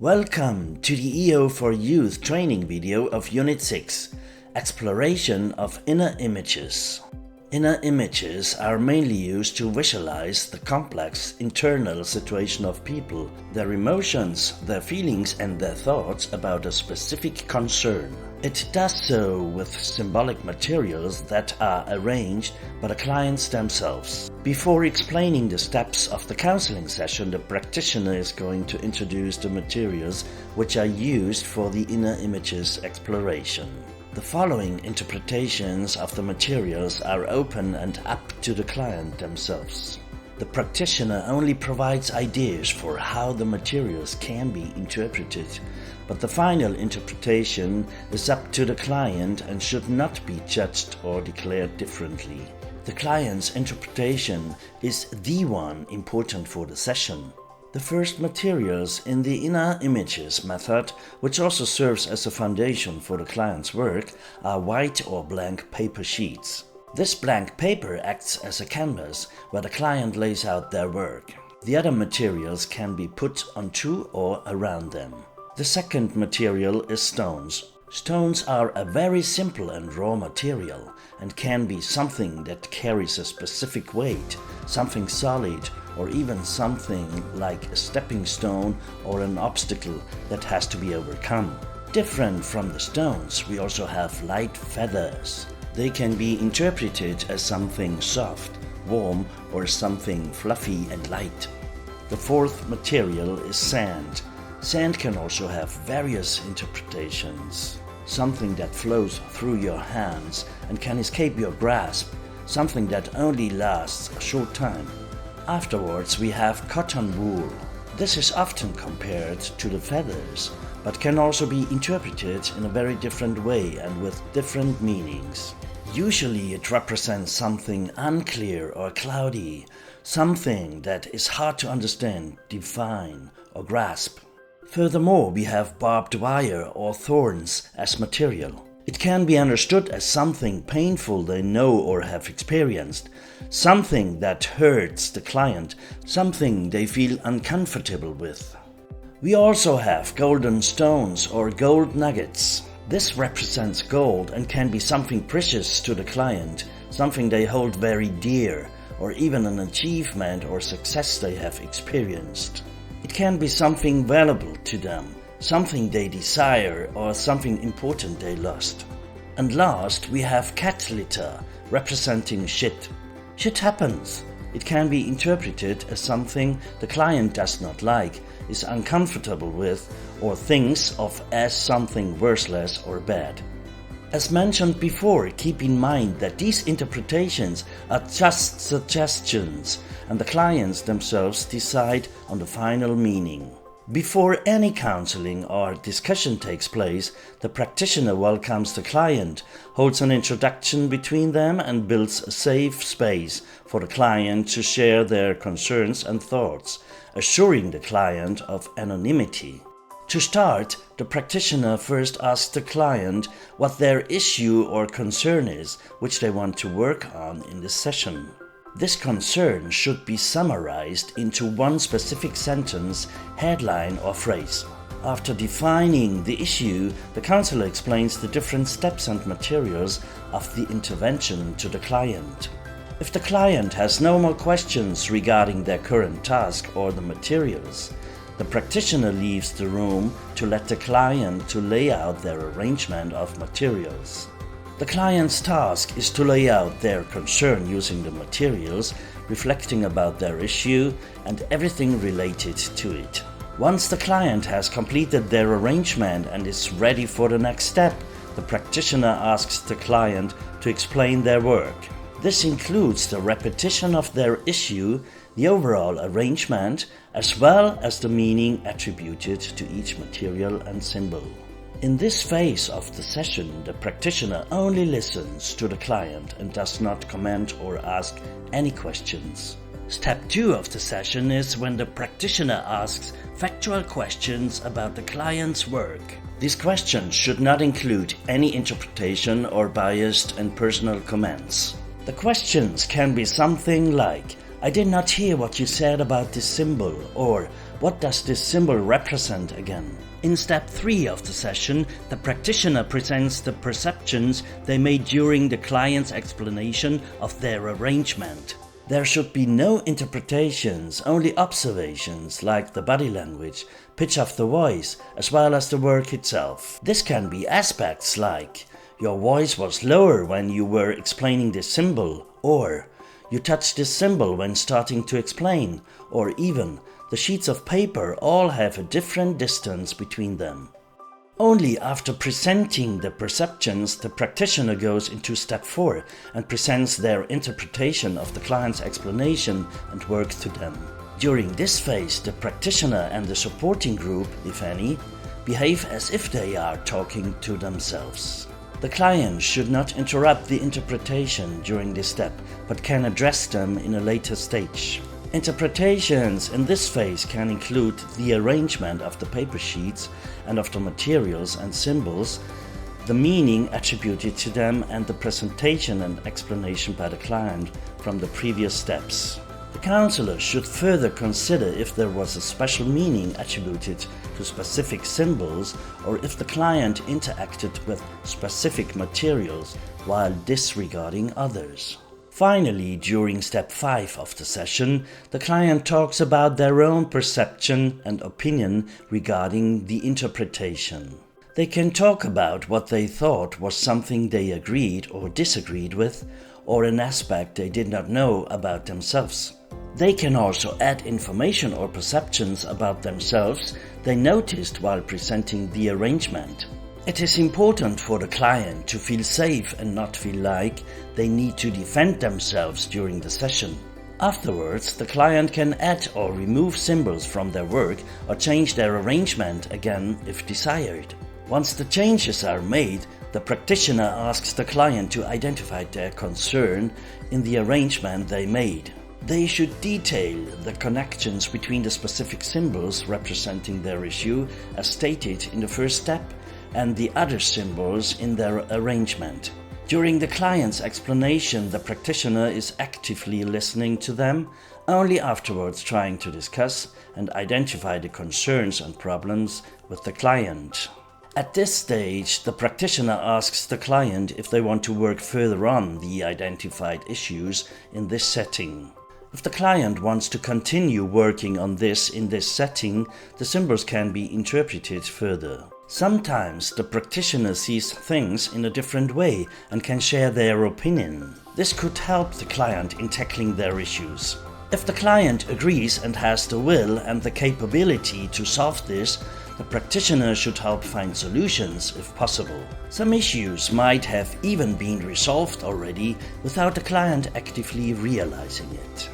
Welcome to the EJO4Youth training video of Unit 6, Exploration of Inner Images. Inner images are mainly used to visualize the complex internal situation of people, their emotions, their feelings and their thoughts about a specific concern. It does so with symbolic materials that are arranged by the clients themselves. Before explaining the steps of the counseling session, the practitioner is going to introduce the materials which are used for the inner images exploration. The following interpretations of the materials are open and up to the client themselves. The practitioner only provides ideas for how the materials can be interpreted, but the final interpretation is up to the client and should not be judged or declared differently. The client's interpretation is the one important for the session. The first materials in the inner images method, which also serves as a foundation for the client's work, are white or blank paper sheets. This blank paper acts as a canvas where the client lays out their work. The other materials can be put onto or around them. The second material is stones. Stones are a very simple and raw material and can be something that carries a specific weight, something solid, or even something like a stepping stone or an obstacle that has to be overcome. Different from the stones, we also have light feathers. They can be interpreted as something soft, warm, or something fluffy and light. The fourth material is sand. Sand can also have various interpretations. Something that flows through your hands and can escape your grasp, something that only lasts a short time. Afterwards we have cotton wool. This is often compared to the feathers, but can also be interpreted in a very different way and with different meanings. Usually it represents something unclear or cloudy, something that is hard to understand, define, or grasp. Furthermore, we have barbed wire or thorns as material. It can be understood as something painful they know or have experienced, something that hurts the client, something they feel uncomfortable with. We also have golden stones or gold nuggets. This represents gold and can be something precious to the client, something they hold very dear, or even an achievement or success they have experienced. It can be something valuable to them, something they desire, or something important they lost. And last, we have cat litter, representing shit. Shit happens. It can be interpreted as something the client does not like, is uncomfortable with, or thinks of as something worthless or bad. As mentioned before, keep in mind that these interpretations are just suggestions and the clients themselves decide on the final meaning. Before any counseling or discussion takes place, the practitioner welcomes the client, holds an introduction between them and builds a safe space for the client to share their concerns and thoughts, assuring the client of anonymity. To start, the practitioner first asks the client what their issue or concern is, which they want to work on in the session. This concern should be summarized into one specific sentence, headline or phrase. After defining the issue, the counselor explains the different steps and materials of the intervention to the client. If the client has no more questions regarding their current task or the materials, the practitioner leaves the room to let the client to lay out their arrangement of materials. The client's task is to lay out their concern using the materials, reflecting about their issue and everything related to it. Once the client has completed their arrangement and is ready for the next step, the practitioner asks the client to explain their work. This includes the repetition of their issue, the overall arrangement, as well as the meaning attributed to each material and symbol. In this phase of the session, the practitioner only listens to the client and does not comment or ask any questions. Step 2 of the session is when the practitioner asks factual questions about the client's work. These questions should not include any interpretation or biased and personal comments. The questions can be something like, "I did not hear what you said about this symbol," or "What does this symbol represent again?" In step 3 of the session, the practitioner presents the perceptions they made during the client's explanation of their arrangement. There should be no interpretations, only observations like the body language, pitch of the voice, as well as the work itself. This can be aspects like, "Your voice was lower when you were explaining this symbol," or "You touched this symbol when starting to explain," or even, "The sheets of paper all have a different distance between them." Only after presenting the perceptions, the practitioner goes into step 4 and presents their interpretation of the client's explanation and work to them. During this phase, the practitioner and the supporting group, if any, behave as if they are talking to themselves. The client should not interrupt the interpretation during this step, but can address them in a later stage. Interpretations in this phase can include the arrangement of the paper sheets and of the materials and symbols, the meaning attributed to them, and the presentation and explanation by the client from the previous steps. The counselor should further consider if there was a special meaning attributed to specific symbols, or if the client interacted with specific materials while disregarding others. Finally, during step 5 of the session, the client talks about their own perception and opinion regarding the interpretation. They can talk about what they thought was something they agreed or disagreed with, or an aspect they did not know about themselves. They can also add information or perceptions about themselves they noticed while presenting the arrangement. It is important for the client to feel safe and not feel like they need to defend themselves during the session. Afterwards, the client can add or remove symbols from their work or change their arrangement again if desired. Once the changes are made, the practitioner asks the client to identify their concern in the arrangement they made. They should detail the connections between the specific symbols representing their issue as stated in the first step and the other symbols in their arrangement. During the client's explanation, the practitioner is actively listening to them, only afterwards trying to discuss and identify the concerns and problems with the client. At this stage, the practitioner asks the client if they want to work further on the identified issues in this setting. If the client wants to continue working on this in this setting, the symbols can be interpreted further. Sometimes the practitioner sees things in a different way and can share their opinion. This could help the client in tackling their issues. If the client agrees and has the will and the capability to solve this, the practitioner should help find solutions if possible. Some issues might have even been resolved already without the client actively realizing it.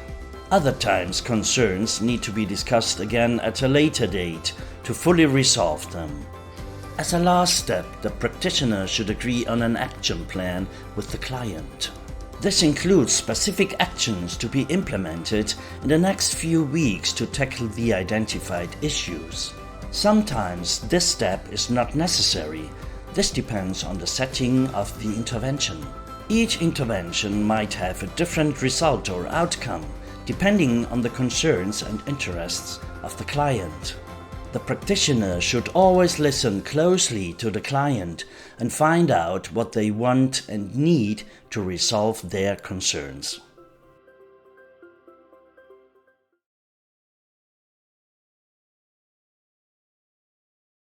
Other times, concerns need to be discussed again at a later date to fully resolve them. As a last step, the practitioner should agree on an action plan with the client. This includes specific actions to be implemented in the next few weeks to tackle the identified issues. Sometimes this step is not necessary. This depends on the setting of the intervention. Each intervention might have a different result or outcome, depending on the concerns and interests of the client. The practitioner should always listen closely to the client and find out what they want and need to resolve their concerns.